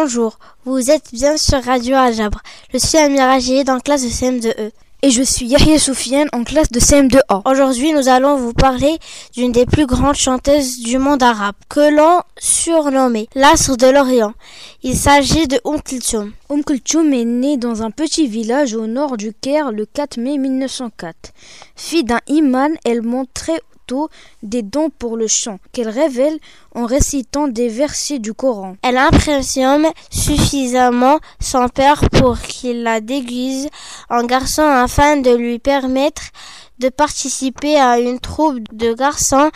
Bonjour, vous êtes bien sur Radio Aljabre. Je suis Amira Gillet en classe de CM2E. Et je suis Yahya Soufiane en classe de CM2A. Aujourd'hui, nous allons vous parler d'une des plus grandes chanteuses du monde arabe, que l'on surnommait l'Astre de l'Orient. Il s'agit de Kulthum. Kulthum est née dans un petit village au nord du Caire le 4 mai 1904. Fille d'un imam, elle montrait des dons pour le chant qu'elle révèle en récitant des versets du Coran. Elle impressionne suffisamment son père pour qu'il la déguise en garçon afin de lui permettre de participer à une troupe de garçons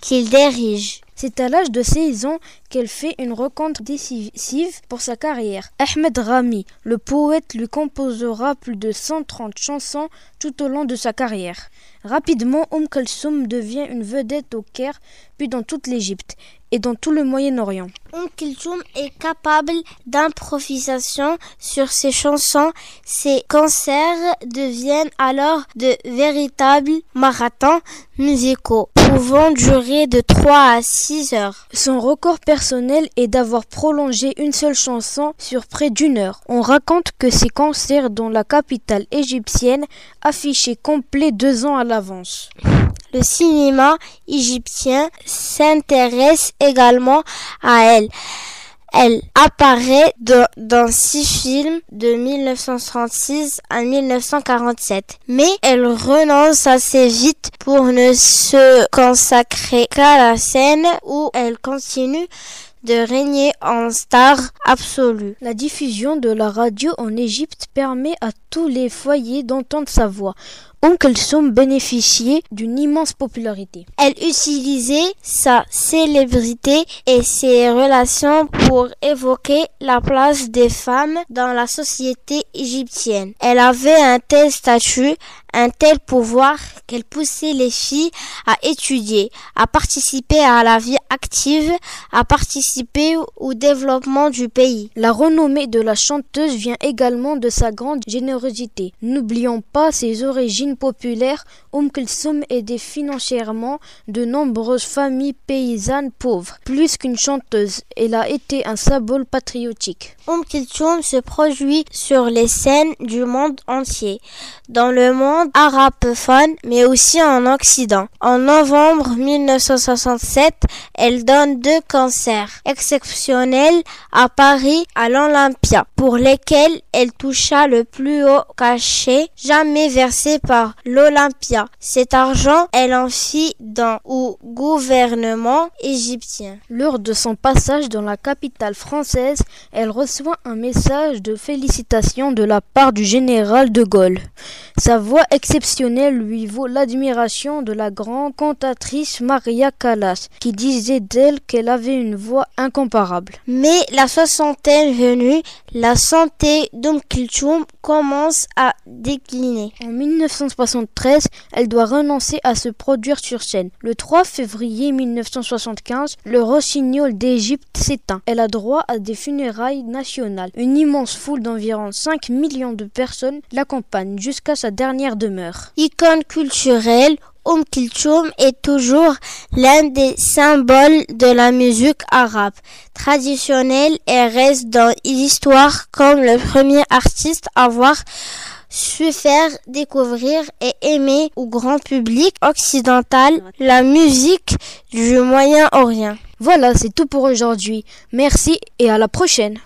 qu'il dirige. C'est à l'âge de 16 ans qu'elle fait une rencontre décisive pour sa carrière. Ahmed Rami, le poète, lui composera plus de 130 chansons tout au long de sa carrière. Rapidement, Kulthum devient une vedette au Caire, puis dans toute l'Égypte et dans tout le Moyen-Orient. Kulthum est capable d'improvisation sur ses chansons. Ses concerts deviennent alors de véritables marathons musicaux, pouvant durer de 3 à 6 heures. Son record personnel est d'avoir prolongé une seule chanson sur près d'1 heure. On raconte que ses concerts dans la capitale égyptienne affichaient complet 2 ans à l'avance. Le cinéma égyptien s'intéresse également à elle. Elle apparaît dans 6 films de 1936 à 1947. Mais elle renonce assez vite pour ne se consacrer qu'à la scène où elle continue de régner en star absolue. La diffusion de la radio en Égypte permet à tous les foyers d'entendre sa voix. Kulthum bénéficiait d'une immense popularité. Elle utilisait sa célébrité et ses relations pour évoquer la place des femmes dans la société égyptienne. Elle avait un tel statut, un tel pouvoir qu'elle poussait les filles à étudier, à participer à la vie active, à participer au développement du pays. La renommée de la chanteuse vient également de sa grande générosité. N'oublions pas ses origines populaires. Kulthum aidait financièrement de nombreuses familles paysannes pauvres. Plus qu'une chanteuse, elle a été un symbole patriotique. Kulthum se produit sur les scènes du monde entier, dans le monde arabophone, mais aussi en Occident. En novembre 1967, elle donne 2 concerts exceptionnels à Paris, à l'Olympia, pour lesquels elle toucha le plus haut cachet jamais versé par l'Olympia. Cet argent, elle en fit don au gouvernement égyptien. Lors de son passage dans la capitale française, elle reçoit un message de félicitations de la part du général de Gaulle. Sa voix exceptionnelle lui vaut l'admiration de la grande cantatrice Maria Callas, qui disait d'elle qu'elle avait une voix incomparable. Mais la soixantaine venue, la santé Kulthum commence à décliner. En 1973, elle doit renoncer à se produire sur scène. Le 3 février 1975, le rossignol d'Égypte s'éteint. Elle a droit à des funérailles nationales. Une immense foule d'environ 5 millions de personnes l'accompagne jusqu'à sa dernière demeure. Icône culturelle, Kulthum est toujours l'un des symboles de la musique arabe traditionnelle et reste dans l'histoire comme le premier artiste à avoir su faire découvrir et aimer au grand public occidental la musique du Moyen-Orient. Voilà, c'est tout pour aujourd'hui. Merci et à la prochaine.